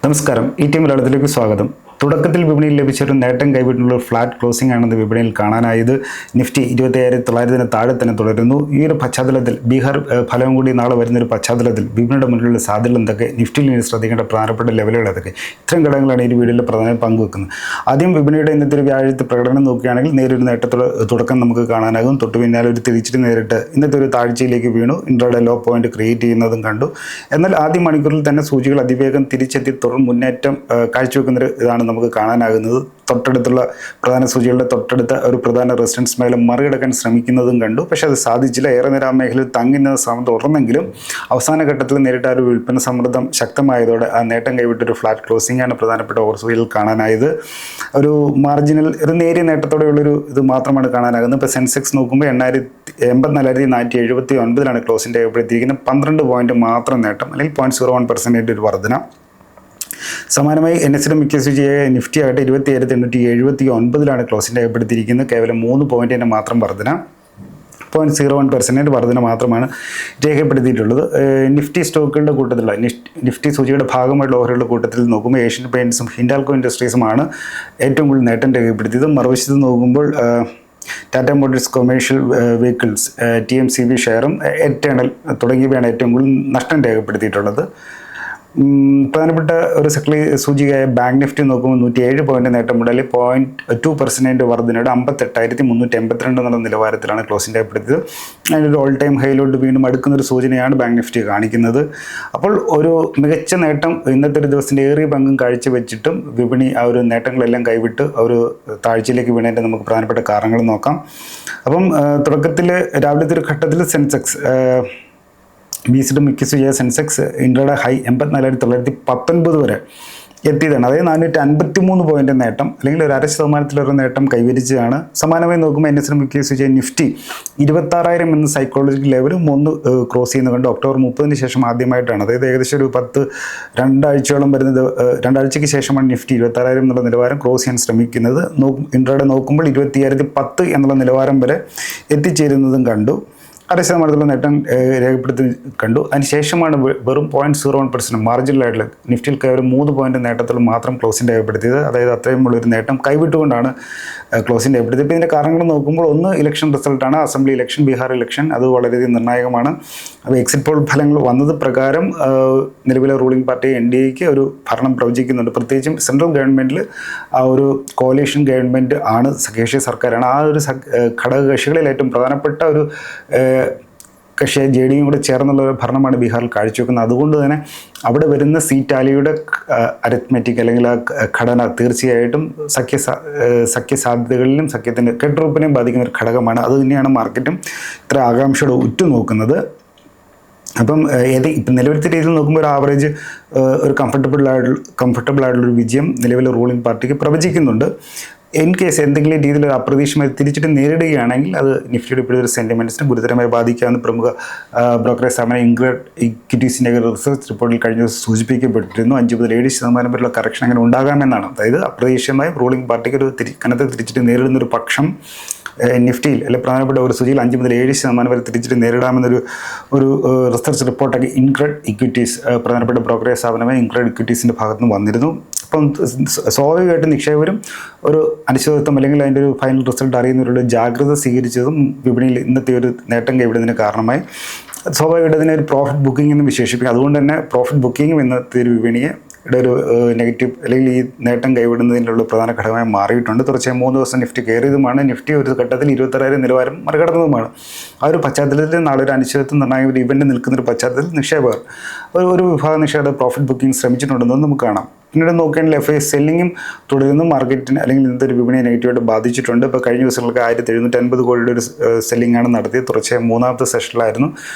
നമസ്കാരം, ET മലയാളത്തിലേക്ക് സ്വാഗതം. തുടക്കത്തിൽ വിപണിയിൽ ലഭിച്ചൊരു നേട്ടം കൈവിട്ടുള്ള ഫ്ലാറ്റ് ക്ലോസിംഗ് ആണെന്ന് വിപണിയിൽ കാണാനായത്. നിഫ്റ്റി 27,900 താഴെ തന്നെ തുടരുന്നു. ഈ ഒരു പശ്ചാത്തലത്തിൽ ബീഹാർ ഫലം കൂടി നാളെ വരുന്നൊരു പശ്ചാത്തലത്തിൽ വിപണിയുടെ മുന്നിലുള്ള സാധ്യതകൾ എന്തൊക്കെ, നിഫ്റ്റിയിൽ ഇനി ശ്രദ്ധിക്കേണ്ട പ്രധാനപ്പെട്ട ലെവലുകൾ ഏതൊക്കെ, ഇത്തരം ഘടകങ്ങളാണ് ഈ വീഡിയോയിൽ പ്രധാനം പങ്കുവെക്കുന്നത്. ആദ്യം വിപണിയുടെ ഇന്നത്തെ ഒരു വ്യാഴത്തെ പ്രകടനം നോക്കുകയാണെങ്കിൽ നേരൊരു നേട്ടത്തോടെ തുടക്കം നമുക്ക് കാണാനാകും. തൊട്ടു പിന്നാലെ ഒരു തിരിച്ചിട്ട് നേരിട്ട് ഇന്നത്തെ ഒരു താഴ്ചയിലേക്ക് വീണു ഇൻട്രാഡേ ലോ പോയിന്റ് ക്രിയേറ്റ് ചെയ്യുന്നതും കണ്ടു. എന്നാൽ ആദ്യ മണിക്കൂറിൽ തന്നെ സൂചികൾ അതിവേഗം തിരിച്ചെത്തി തുടർ മുന്നേറ്റം കാഴ്ചവെക്കുന്നൊരു ഇതാണ് നമുക്ക് കാണാനാകുന്നത്. തൊട്ടടുത്തുള്ള പ്രധാന സൂചികളുടെ തൊട്ടടുത്ത ഒരു പ്രധാന റെസിസ്റ്റൻസ് മേഖല മറികടക്കാൻ ശ്രമിക്കുന്നതും കണ്ടു. പക്ഷേ അത് സാധിച്ചില്ല. ഏറെ നേരം ആ മേഖലയിൽ തങ്ങി നിന്ന ശ്രമം തുടർന്നെങ്കിലും അവസാന ഘട്ടത്തിൽ നേരിട്ട ഒരു വിൽപ്പന സമ്മർദ്ദം ശക്തമായതോടെ ആ നേട്ടം കൈവിട്ടൊരു ഫ്ലാറ്റ് ക്ലോസിംഗ് ആണ് പ്രധാനപ്പെട്ട ഓവർസൂചിയിൽ കാണാനായത്. ഒരു മാർജിനൽ ഒരു നേരിയ നേട്ടത്തോടെയുള്ളൊരു ഇത് മാത്രമാണ് കാണാനാകുന്നത്. ഇപ്പോൾ സെൻസെക്സ് നോക്കുമ്പോൾ 84,479 ക്ലോസിൻ്റെ രേഖപ്പെടുത്തിയിരിക്കുന്നത്. 12 പോയിന്റ് മാത്രം നേട്ടം, അല്ലെങ്കിൽ 0.01% ഒരു വർധന. സമാനമായി NSE മിക്ക സൂചിയായ നിഫ്റ്റി ആകട്ടെ 27,879 ക്ലോസിൻ്റെ രേഖപ്പെടുത്തിയിരിക്കുന്നത്. കേവലം 3 പോയിന്റിൻ്റെ മാത്രം വർധന, 0.01% വർധന മാത്രമാണ് രേഖപ്പെടുത്തിയിട്ടുള്ളത്. നിഫ്റ്റി സ്റ്റോക്കുകളുടെ കൂട്ടത്തിലുള്ള നിഫ്റ്റി സൂചിയുടെ ഭാഗമായിട്ടുള്ള ഓഹരികളുടെ കൂട്ടത്തിൽ നോക്കുമ്പോൾ ഏഷ്യൻ പെയിൻറ്റ്സും ഹിൻഡാൽകോ ഇൻഡസ്ട്രീസുമാണ് ഏറ്റവും കൂടുതൽ നേട്ടം രേഖപ്പെടുത്തിയത്. മറുവശത്ത് നോക്കുമ്പോൾ Tata Motors commercial vehicles, TMCV ഷെയറും എറ്റേണൽ തുടങ്ങിയവയാണ് ഏറ്റവും കൂടുതൽ നഷ്ടം രേഖപ്പെടുത്തിയിട്ടുള്ളത്. പ്രധാനപ്പെട്ട ഒരു സെക്ടറി സൂചികയായ ബാങ്ക് നിഫ്റ്റി നോക്കുമ്പോൾ 107 പോയിന്റ് നേട്ടമുണ്ട്, അല്ലെങ്കിൽ 0.2% വർധനയുടെ 58,382 എന്നുള്ള നിലവാരത്തിലാണ് ക്ലോസിംഗ് രേഖപ്പെടുത്തിയത്. അതിനൊരു ഓൾ ടൈം ഹൈയിലോട്ട് വീണ്ടും അടുക്കുന്നൊരു സൂചനയാണ് ബാങ്ക് നിഫ്റ്റി കാണിക്കുന്നത്. അപ്പോൾ ഒരു മികച്ച നേട്ടം ഇന്നത്തെ ഒരു ദിവസത്തിൻ്റെ ഏറിയ പങ്കും കാഴ്ചവെച്ചിട്ടും വിപണി ആ ഒരു നേട്ടങ്ങളെല്ലാം കൈവിട്ട് ഒരു താഴ്ചയിലേക്ക് വീണതിൻ്റെ നമുക്ക് പ്രധാനപ്പെട്ട കാരണങ്ങൾ നോക്കാം. അപ്പം തുടക്കത്തിൽ രാവിലത്തെ ഒരു ഘട്ടത്തിൽ സെൻസെക്സ് ബീസിയുടെ മിക്ക സൂചിയായ സെൻസെക്സ് ഇൻട്രാഡേ ഹൈ 84,919 വരെ എത്തിയതാണ്. അതായത് 453 പോയിന്റ് നേട്ടം, അല്ലെങ്കിൽ ഒരു 0.5% നേട്ടം കൈവരിച്ചതാണ്. സമാനമായി നോക്കുമ്പോൾ NSE മിക്ക സൂചിയായ നിഫ്റ്റി 26,000 എന്ന സൈക്കോളജിക്കൽ ലെവലും ഒന്ന് ക്രോസ് ചെയ്യുന്നത് കണ്ട് ഒക്ടോബർ 30 ശേഷം ആദ്യമായിട്ടാണ്. അതായത് ഏകദേശം ഒരു 2 ആഴ്ചയോളം വരുന്നത്, 2 ആഴ്ചയ്ക്ക് ശേഷമാണ് നിഫ്റ്റി 26,000 എന്നുള്ള നിലവാരം ക്രോസ് ചെയ്യാൻ ശ്രമിക്കുന്നത്. ഇൻട്രാഡേ നോക്കുമ്പോൾ 25,010 എന്നുള്ള നിലവാരം വരെ എത്തിച്ചേരുന്നതും കണ്ടു. 6% നേട്ടം രേഖപ്പെടുത്തി കണ്ടു. അതിനുശേഷമാണ് വെറും 0.01% മാർജിനലായിട്ടുള്ള നിഫ്റ്റിയിൽ കേവലം 3 പോയിന്റ് നേട്ടത്തിൽ മാത്രം ക്ലോസിംഗ് രേഖപ്പെടുത്തിയത്. അതായത് അത്രയും ഉള്ളൊരു നേട്ടം കൈവിട്ടുകൊണ്ടാണ് ക്ലോസിംഗ് രേഖപ്പെടുത്തിയത്. ഇപ്പോൾ ഇതിൻ്റെ കാരണങ്ങൾ നോക്കുമ്പോൾ ഒന്ന് ഇലക്ഷൻ റിസൾട്ടാണ്, അസംബ്ലി ഇലക്ഷൻ, ബീഹാർ ഇലക്ഷൻ. അത് വളരെയധികം നിർണായകമാണ്. അപ്പോൾ എക്സിറ്റ് പോൾ ഫലങ്ങൾ വന്നത് പ്രകാരം നിലവിലെ റൂളിംഗ് പാർട്ടി NDAക്ക് ഒരു ഭരണം പ്രവചിക്കുന്നുണ്ട്. പ്രത്യേകിച്ചും സെൻട്രൽ ഗവൺമെൻറ്റിൽ ആ ഒരു കോalition ഗവൺമെൻറ് ആണ്, സഖ്യകക്ഷി സർക്കാരാണ്. ആ ഒരു ഘടകകക്ഷികളിൽ ഏറ്റവും പ്രധാനപ്പെട്ട ഒരു കക്ഷി JDയും കൂടെ ചേർന്നുള്ള ഒരു ഭരണമാണ് ബീഹാറിൽ കാഴ്ചവെക്കുന്നത്. അതുകൊണ്ട് തന്നെ അവിടെ വരുന്ന സീറ്റ് ടാലിയുടെ അരിത്മെറ്റിക്, അല്ലെങ്കിൽ ആ ഘടന തീർച്ചയായിട്ടും സഖ്യ സാധ്യതകളിലും സഖ്യത്തിൻ്റെ കെട്ടുറപ്പിനെയും ബാധിക്കുന്ന ഒരു ഘടകമാണ്. അത് തന്നെയാണ് മാർക്കറ്റും ഇത്ര ആകാംക്ഷയോടെ ഉറ്റുനോക്കുന്നത്. അപ്പം ഇപ്പം നിലവിലത്തെ രീതിയിൽ നോക്കുമ്പോൾ ഒരു ആവറേജ് ഒരു കംഫർട്ടബിൾ ആയിട്ടുള്ളൊരു വിജയം നിലവിലെ റൂളിംഗ് പാർട്ടിക്ക് പ്രവചിക്കുന്നുണ്ട്. ഇൻ കേസ് എന്തെങ്കിലും രീതിയിൽ ഒരു അപ്രതീക്ഷിതമായി തിരിച്ചിട്ട് നേരിടുകയാണെങ്കിൽ അത് നിഫ്റ്റിയുടെ ഇപ്പോഴൊരു സെൻറ്റിമെൻറ്റ്സിനെ ഗുരുതരമായി ബാധിക്കാവുന്ന പ്രമുഖ ബ്രോക്കറേജ് സ്ഥാപനം ഇൻഗ്രാഡ് ഇക്വിറ്റീസിൻ്റെ റിസർച്ച് റിപ്പോർട്ടിൽ കഴിഞ്ഞ ദിവസം സൂചിപ്പിക്കപ്പെട്ടിരുന്നു. 5 മുതൽ 7% വരെയുള്ള കറക്ഷൻ അങ്ങനെ ഉണ്ടാകാമെന്നാണ്. അതായത് അപ്രതീക്ഷിതമായി റൂളിംഗ് പാർട്ടിക്ക് ഒരു കനത്ത തിരിച്ചിട്ട് നേരിടുന്നൊരു പക്ഷം നിഫ്റ്റിയിൽ, അല്ലെങ്കിൽ പ്രധാനപ്പെട്ട ഒരു സൂചിയിൽ 5 മുതൽ 7% വരെ തിരിച്ചിട്ട് നേരിടാമെന്നൊരു റിസർച്ച് റിപ്പോർട്ടൊക്കെ ഇൻഗ്രാഡ് ഇക്വിറ്റീസ്, പ്രധാനപ്പെട്ട ബ്രോക്കറേജ് സ്ഥാപനമായ ഇൻഗ്രാഡ് ഇക്വിറ്റീസിൻ്റെ ഭാഗത്തുനിന്ന് വന്നിരുന്നു. അപ്പം സ്വാഭാവികമായിട്ടും നിക്ഷേപകരും ഒരു അനിശ്ചിതത്വം, അല്ലെങ്കിൽ അതിൻ്റെ ഒരു ഫൈനൽ റിസൾട്ട് അറിയുന്നവരുടെ ജാഗ്രത സ്വീകരിച്ചതും വിപണിയിൽ ഇന്നത്തെ ഒരു നേട്ടം കൈവിടുന്നതിന് കാരണമായി. സ്വാഭാവികമായിട്ട് അതിനെ ഒരു പ്രോഫിറ്റ് ബുക്കിംഗ് എന്ന് വിശേഷിപ്പിക്കും. അതുകൊണ്ട് തന്നെ പ്രോഫിറ്റ് ബുക്കിങ്ങും ഇന്നത്തെ ഒരു വിപണിയെ ഒരു നെഗറ്റീവ്, അല്ലെങ്കിൽ ഈ നേട്ടം കൈവിടുന്നതിനുള്ള പ്രധാന ഘടകമായി മാറിയിട്ടുണ്ട്. തുടർച്ചയായി 3 ദിവസം നിഫ്റ്റി കയറിയതുമാണ്. നിഫ്റ്റി ഒരു ഘട്ടത്തിൽ 26,000 നിലവാരം മറികടന്നതുമാണ്. ആ ഒരു പശ്ചാത്തലത്തിൽ നാളെ ഒരു അനിശ്ചിതത്വം നിർണായക ഒരു ഇവൻ്റ് നിൽക്കുന്നൊരു പശ്ചാത്തലത്തിൽ നിക്ഷേപകർ ഒരു വിഭാഗം നിക്ഷേപകർ പ്രോഫിറ്റ് ബുക്കിംഗ് ശ്രമിച്ചിട്ടുണ്ടെന്ന് നമുക്ക് കാണാം. പിന്നീട് നോക്കുകയാണെങ്കിൽ FI സെല്ലിങ്ങും തുടരുന്നു. മാർക്കറ്റിന്, അല്ലെങ്കിൽ ഇന്നത്തെ ഒരു വിപണിയെ നെഗറ്റീവായിട്ട് ബാധിച്ചിട്ടുണ്ട്. ഇപ്പോൾ കഴിഞ്ഞ ദിവസങ്ങൾക്ക് 1,750 കോടിയുടെ ഒരു സെല്ലിംഗ് ആണ് നടത്തിയത്. തുടർച്ചയായി 3ാമത്തെ സെഷനിലായിരുന്നു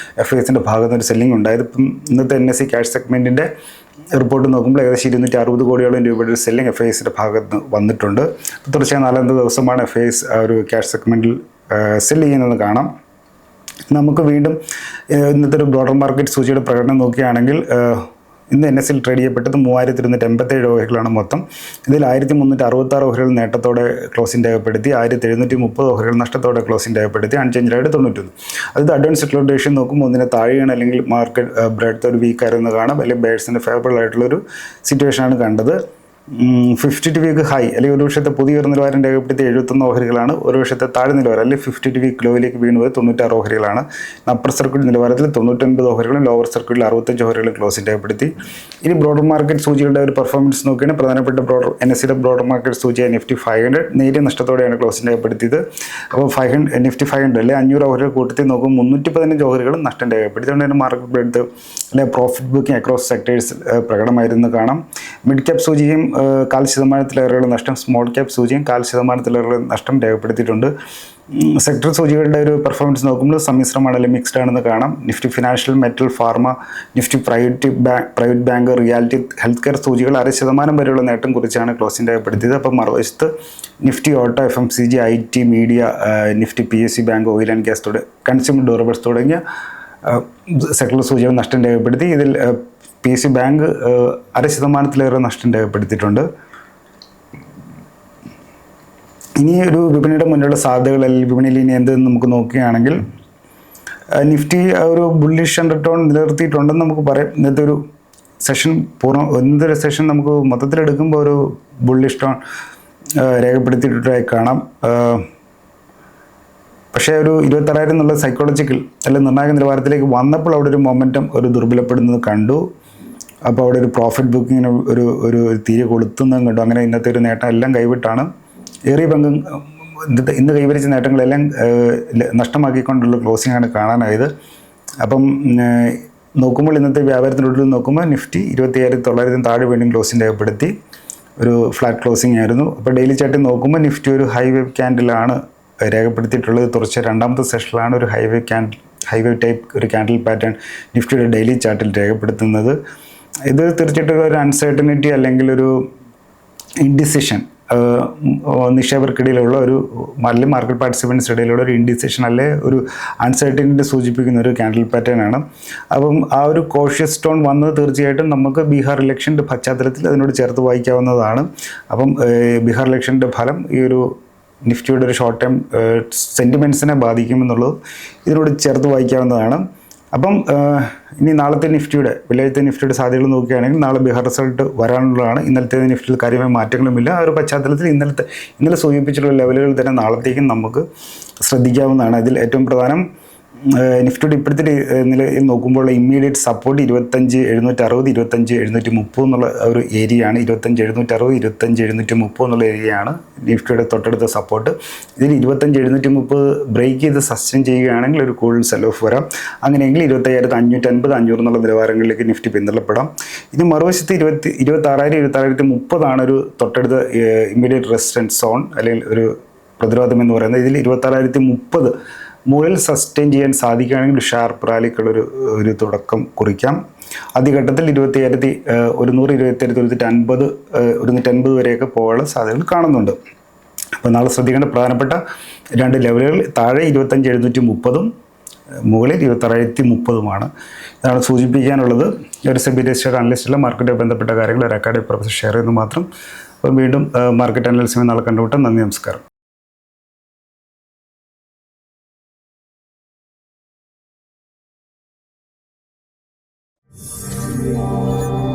FIസിൻ്റെ ഭാഗത്ത് ഒരു സെല്ലിംഗ് ഉണ്ടായത്. ഇപ്പം ഇന്നത്തെ NSE ക്യാഷ് സെഗ്മെൻറ്റിൻ്റെ റിപ്പോർട്ട് നോക്കുമ്പോൾ ഏകദേശം 260 കോടിയോളം രൂപയുടെ ഒരു സെല്ലിംഗ് FIസിൻ്റെ ഭാഗത്ത് വന്നിട്ടുണ്ട്. തുടർച്ചയായി 4ാമത്തെ ദിവസമാണ് FIs ഒരു ക്യാഷ് സെഗ്മെൻറ്റിൽ സെല്ല് ചെയ്യുന്നത് കാണാം. നമുക്ക് വീണ്ടും ഇന്നത്തെ ഒരു ബ്രോഡർ മാർക്കറ്റ് സൂചിയുടെ പ്രകടനം നോക്കുകയാണെങ്കിൽ ഇന്ന് NSE ട്രേഡ് ചെയ്യപ്പെട്ടത് 3287 ഓഹരികളാണ് മൊത്തം. ഇതിൽ 1366 ഓഹരികൾ നേട്ടത്തോടെ ക്ലോസിംഗ് രേഖപ്പെടുത്തി, 1730 ഓഹരികൾ നഷ്ടത്തോടെ ക്ലോസിംഗ് രേഖപ്പെടുത്തി, അൺചേഞ്ച്ഡായിട്ട് 91. അത് അഡ്വാൻസ് ഡിക്ലറേഷൻ നോക്കുമ്പോൾ ഒന്നിനെ താഴെയാണ്, അല്ലെങ്കിൽ മാർക്കറ്റ് ബ്രെഡ്ത്ത് ഒരു വീക്ക് ആയിരുന്നു കാണാം, അല്ലെങ്കിൽ ബേഴ്സിന് ഫേവറബിൾ ആയിട്ടുള്ളൊരു സിറ്റുവേഷനാണ് കണ്ടത്. 52 വീക്ക് ഹൈ അല്ലെങ്കിൽ ഒരു വർഷത്തെ പുതിയ നിലവാരം രേഖപ്പെടുത്തിയ 71 ഓഹരികളാണ്. ഒരു വർഷത്തെ താഴെ നിലവാരം അല്ലെങ്കിൽ 52 വീക്ക് ലോയിലേക്ക് വീണത് 96 ഓഹരികളാണ്. അപ്പർ സർക്യൂട്ട് നിലവാരത്തിൽ 99 ഓഹരികളും ലോവർ സർക്യൂട്ടിൽ 65 ഓഹരികളും ക്ലോസിംഗ് രേഖപ്പെടുത്തി. ഇനി ബ്രോഡർ മാർക്കറ്റ് സൂചികളുടെ ഒരു പെർഫോമൻസ് നോക്കുകയാണെങ്കിൽ പ്രധാനപ്പെട്ട NSEയുടെ ബ്രോഡർ മാർക്കറ്റ് സൂചിയായ നിഫ്റ്റി 500 നേരിയ നഷ്ടത്തോടെയാണ് ക്ലോസിംഗ് രേഖപ്പെടുത്തിയത്. അപ്പോൾ നിഫ്റ്റി 500 അല്ലെങ്കിൽ 500 ഓഹരികൾ കൂട്ടത്തിൽ നോക്കുമ്പോൾ 315 ഓഹരികളും നഷ്ടം രേഖപ്പെടുത്തി. അതുകൊണ്ട് തന്നെ മാർക്കറ്റ് ബ്രെഡ്ത്ത് അല്ലെങ്കിൽ പ്രോഫിറ്റ് ബുക്കിംഗ് അക്രോസ് സെക്ടേഴ്സ് പ്രകടമായിരുന്നു കാണാം. മിഡ് ക്യാപ് സൂചിയും 0.25% നഷ്ടം, സ്മോൾ ക്യാപ് സൂചിയും 0.25% നഷ്ടം രേഖപ്പെടുത്തിയിട്ടുണ്ട്. സെക്ടർ സൂചികളുടെ ഒരു പെർഫോമൻസ് നോക്കുമ്പോൾ സമ്മിശ്രമാണ് അല്ലെങ്കിൽ മിക്സ്ഡ് ആണെന്ന് കാണാം. Nifty financial, metal, pharma, Nifty private bank, realty, health care സൂചികൾ 0.5% വരെയുള്ള നേട്ടം കുറിച്ചാണ് ക്ലോസിംഗ് രേഖപ്പെടുത്തിയത്. അപ്പോൾ മറുവശത്ത് Nifty auto, FMCG, IT, media, Nifty PSU bank, oil and gas, consumer durables തുടങ്ങിയ സെക്ടർ സൂചികൾ നഷ്ടം രേഖപ്പെടുത്തി. ഇതിൽ PSU ബാങ്ക് 0.5%-ലേറെ നഷ്ടം രേഖപ്പെടുത്തിയിട്ടുണ്ട്. ഇനി ഒരു വിപണിയുടെ മുന്നിലുള്ള സാധ്യതകൾ അല്ലെങ്കിൽ വിപണിയിൽ ഇനി എന്തെന്ന് നമുക്ക് നോക്കുകയാണെങ്കിൽ നിഫ്റ്റി ഒരു ബുള്ളിഷ് അണ്ടർടോൺ നിലനിർത്തിയിട്ടുണ്ടെന്ന് നമുക്ക് പറയാം. ഇന്നത്തെ ഒരു സെഷൻ ഇന്നത്തെ സെഷൻ നമുക്ക് മൊത്തത്തിലെടുക്കുമ്പോൾ ഒരു ബുള്ളിഷ് ടോൺ രേഖപ്പെടുത്തിയിട്ടായി കാണാം. പക്ഷേ ഒരു 26,000 എന്നുള്ള സൈക്കോളജിക്കൽ അല്ലെങ്കിൽ നിർണായക നിലവാരത്തിലേക്ക് വന്നപ്പോൾ അവിടെ ഒരു മൊമെൻറ്റം ഒരു ദുർബലപ്പെടുന്നത് കണ്ടു. അപ്പോൾ അവിടെ ഒരു പ്രോഫിറ്റ് ബുക്കിങ്ങിന് ഒരു തീരെ കൊളുത്തുന്നതും കണ്ടു. അങ്ങനെ ഇന്നത്തെ ഒരു നേട്ടം എല്ലാം കൈവിട്ടാണ് ഏറിയ പങ്കും ഇന്ന് കൈവരിച്ച നേട്ടങ്ങളെല്ലാം നഷ്ടമാക്കിക്കൊണ്ടുള്ള ക്ലോസിംഗാണ് കാണാനായത്. അപ്പം നോക്കുമ്പോൾ ഇന്നത്തെ വ്യാപാരത്തിനുള്ളിൽ നോക്കുമ്പോൾ നിഫ്റ്റി 25,900 താഴെ വീണ്ടും ക്ലോസിംഗ് രേഖപ്പെടുത്തി. ഒരു ഫ്ലാറ്റ് ക്ലോസിംഗ് ആയിരുന്നു. അപ്പോൾ ഡെയിലി ചാർട്ടിൽ നോക്കുമ്പോൾ നിഫ്റ്റി ഒരു ഹൈ വേവ് ക്യാൻഡിലാണ് രേഖപ്പെടുത്തിയിട്ടുള്ളത്. തുടർച്ച രണ്ടാമത്തെ സെഷനിലാണ് ഒരു ഹൈ വേവ് ടൈപ്പ് ഒരു ക്യാൻഡിൽ പാറ്റേൺ നിഫ്റ്റിയുടെ ഡെയിലി ചാർട്ടിൽ രേഖപ്പെടുത്തുന്നത്. ഇത് തീർച്ചയായിട്ടും ഒരു അൺസർട്ടനിറ്റി അല്ലെങ്കിൽ ഒരു ഇൻഡിസിഷൻ നിക്ഷേപകർക്കിടയിലുള്ള ഒരു അല്ലെങ്കിൽ മാർക്കറ്റ് പാർട്ടിസിപ്പൻസ് ഇടയിലുള്ള ഒരു ഇൻഡിസിഷൻ അല്ലെ ഒരു അൺസർട്ടനിറ്റി സൂചിപ്പിക്കുന്ന ഒരു ക്യാൻഡിൽ പാറ്റേൺ ആണ്. അപ്പം ആ ഒരു കോഷ്യസ് ടോൺ വന്നത് തീർച്ചയായിട്ടും നമുക്ക് ബീഹാർ ഇലക്ഷൻ്റെ പശ്ചാത്തലത്തിൽ അതിനോട് ചേർത്ത് വായിക്കാവുന്നതാണ്. അപ്പം ബീഹാർ ഇലക്ഷൻ്റെ ഫലം ഈ ഒരു നിഫ്റ്റിയുടെ ഒരു ഷോർട്ട് ടൈം സെൻറ്റിമെൻറ്റ്സിനെ ബാധിക്കുമെന്നുള്ളത് ഇതിനോട് ചേർത്ത് വായിക്കാവുന്നതാണ്. അപ്പം ഇനി നാളത്തെ വെള്ളിയാഴ്ചത്തെ നിഫ്റ്റിയുടെ സാധ്യതകൾ നോക്കുകയാണെങ്കിൽ നാളെ ബീഹാർ റിസൾട്ട് വരാനുള്ളതാണ്. ഇന്നലത്തെ നിഫ്റ്റിയിൽ കാര്യമായ മാറ്റങ്ങളുമില്ല. ആ ഒരു പശ്ചാത്തലത്തിൽ ഇന്നലെ സൂചിപ്പിച്ചിട്ടുള്ള ലെവലുകൾ തന്നെ നാളത്തേക്കും നമുക്ക് ശ്രദ്ധിക്കാവുന്നതാണ്. ഇതിൽ ഏറ്റവും പ്രധാനം നിഫ്റ്റിയുടെ ഇപ്പോഴത്തെ നിലയിൽ നോക്കുമ്പോൾ ഇമ്മീഡിയറ്റ് സപ്പോർട്ട് 25,760, 25,730 എന്നുള്ള ഒരു ഏരിയയാണ്. 25,760, 25,730 എന്നുള്ള ഏരിയയാണ് നിഫ്റ്റിയുടെ തൊട്ടടുത്ത സപ്പോർട്ട്. ഇതിൽ 25,730 ബ്രേക്ക് ചെയ്ത് സസ്റ്റെയിൻ ചെയ്യുകയാണെങ്കിൽ ഒരു കൂടുതൽ സെൽ ഓഫ് വരാം. അങ്ങനെയെങ്കിൽ 25,550, 500 എന്നുള്ള നിലവാരങ്ങളിലേക്ക് നിഫ്റ്റി പിന്തള്ളപ്പെടാം. ഇനി മറുവശത്ത് 26,000, 26,030 ഒരു തൊട്ടടുത്ത ഇമ്മീഡിയറ്റ് റെസിസ്റ്റൻസ് സോൺ അല്ലെങ്കിൽ ഒരു പ്രതിരോധം എന്ന് പറയുന്നത്. ഇതിൽ 26,030 മുകളിൽ സസ്റ്റെയിൻ ചെയ്യാൻ സാധിക്കുകയാണെങ്കിൽ ഷാർപ്പ് റാലിക്കുള്ളൊരു തുടക്കം കുറിക്കാം. ആദ്യഘട്ടത്തിൽ 27,100, 27,150 വരെയൊക്കെ പോകാനുള്ള സാധ്യതകൾ കാണുന്നുണ്ട്. അപ്പോൾ നാളെ ശ്രദ്ധിക്കേണ്ട പ്രധാനപ്പെട്ട രണ്ട് ലെവലുകൾ താഴെ 25,730 മുകളിൽ 26,030 ഇതാണ് സൂചിപ്പിക്കാനുള്ളത്. ഒരു സെബി രജിസ്റ്റേർഡ് അനലിസ്റ്റുള്ള മാർക്കറ്റുമായി ബന്ധപ്പെട്ട കാര്യങ്ങൾ ഒരു അക്കാഡമിക് പ്രൊഫസർ ഷെയർ ചെയ്യുന്നു മാത്രം. അപ്പോൾ വീണ്ടും മാർക്കറ്റ് അനലിസ്റ്റുമായി നാളെ കണ്ടുമുട്ടാം. നന്ദി, നമസ്കാരം. Yeah.